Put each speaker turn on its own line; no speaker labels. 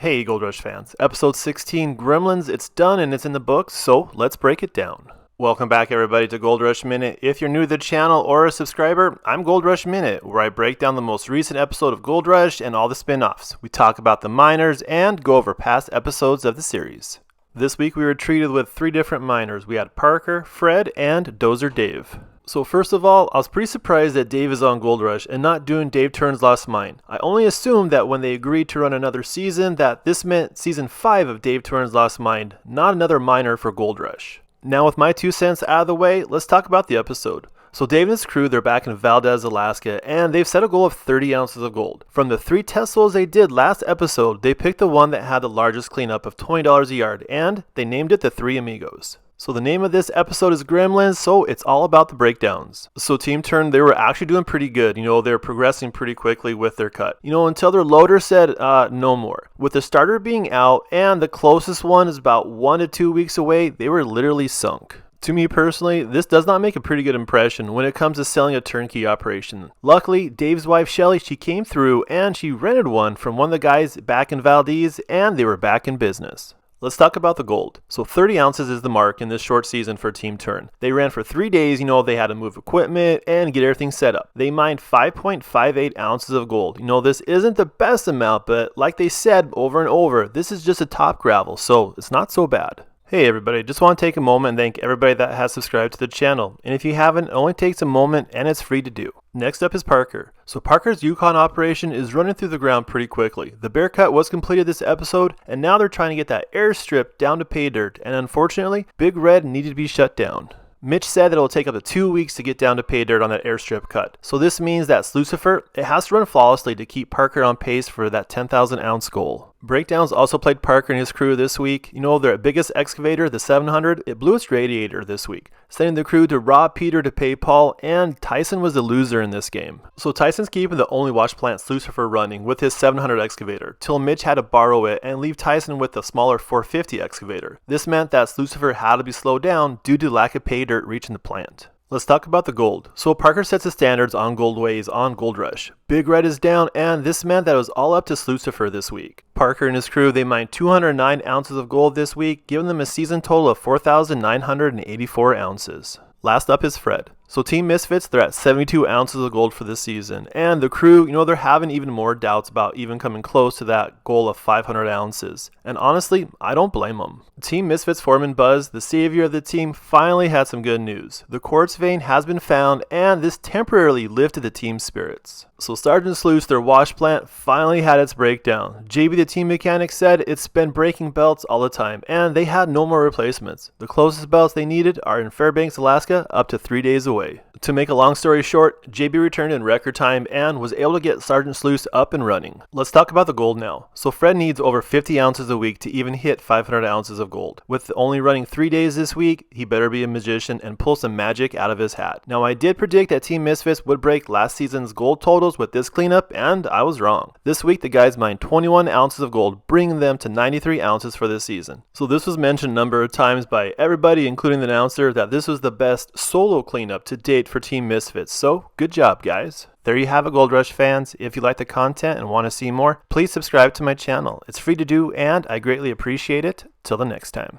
Hey Gold Rush fans, episode 16, Gremlins, it's done and it's in the books, so let's break it down. Welcome back everybody to Gold Rush Minute. If you're new to the channel or a subscriber, I'm Gold Rush Minute, where I break down the most recent episode of Gold Rush and all the spin-offs. We talk about the miners and go over past episodes of the series. This week we were treated with 3 different miners. We had Parker, Fred, and Dozer Dave. So first of all, I was pretty surprised that Dave is on Gold Rush and not doing Dave Turns Lost Mine. I only assumed that when they agreed to run another season that this meant season 5 of Dave Turns Lost Mine, not another miner for Gold Rush. Now with my 2 cents out of the way, let's talk about the episode. So Dave and his crew, they're back in Valdez, Alaska, and they've set a goal of 30 ounces of gold. From the 3 test holes they did last episode, they picked the one that had the largest cleanup of $20 a yard, and they named it the 3 Amigos. So the name of this episode is Gremlins, so it's all about the breakdowns. So Team Turn, they were actually doing pretty good. They're progressing pretty quickly with their cut. Until their loader said, no more. With the starter being out and the closest one is about 1 to 2 weeks away, they were literally sunk. To me personally, this does not make a pretty good impression when it comes to selling a turnkey operation. Luckily, Dave's wife Shelly, she came through and she rented one from one of the guys back in Valdez, and they were back in business. Let's talk about the gold. So 30 ounces is the mark in this short season for Team Turn. They ran for 3 days, they had to move equipment and get everything set up. They mined 5.58 ounces of gold. This isn't the best amount, but like they said over and over, this is just a top gravel, so it's not so bad. Hey everybody, just want to take a moment and thank everybody that has subscribed to the channel. And if you haven't, it only takes a moment and it's free to do. Next up is Parker. So Parker's Yukon operation is running through the ground pretty quickly. The bear cut was completed this episode, and now they're trying to get that airstrip down to pay dirt, and unfortunately, Big Red needed to be shut down. Mitch said that it will take up to 2 weeks to get down to pay dirt on that airstrip cut. So this means that Lucifer, it has to run flawlessly to keep Parker on pace for that 10,000 ounce goal. Breakdowns also played Parker and his crew this week. Their biggest excavator, the 700, it blew its radiator this week, sending the crew to rob Peter to pay Paul, and Tyson was the loser in this game. So Tyson's keeping the only wash plant Lucifer running with his 700 excavator, till Mitch had to borrow it and leave Tyson with the smaller 450 excavator. This meant that Lucifer had to be slowed down due to lack of pay dirt reaching the plant. Let's talk about the gold. So Parker sets the standards on gold ways on Gold Rush. Big Red is down, and this meant that it was all up to Lucifer this week. Parker and his crew, they mined 209 ounces of gold this week, giving them a season total of 4,984 ounces. Last up is Fred. So Team Misfits, they're at 72 ounces of gold for this season, and the crew, they're having even more doubts about even coming close to that goal of 500 ounces. And honestly, I don't blame them. Team Misfits foreman Buzz, the savior of the team, finally had some good news. The quartz vein has been found, and this temporarily lifted the team's spirits. So Sergeant Sluice, their wash plant, finally had its breakdown. JB, the team mechanic, said it's been breaking belts all the time, and they had no more replacements. The closest belts they needed are in Fairbanks, Alaska, up to 3 days away. To make a long story short, JB returned in record time and was able to get Sergeant Sluice up and running. Let's talk about the gold now. So Fred needs over 50 ounces a week to even hit 500 ounces of gold. With only running 3 days this week, he better be a magician and pull some magic out of his hat. Now I did predict that Team Misfits would break last season's gold totals with this cleanup, and I was wrong. This week the guys mined 21 ounces of gold, bringing them to 93 ounces for this season. So this was mentioned a number of times by everybody, including the announcer, that this was the best solo cleanup to date for Team Misfits, so good job guys. There you have it, Gold Rush fans. If you like the content and want to see more, please subscribe to my channel. It's free to do and I greatly appreciate it. Till the next time.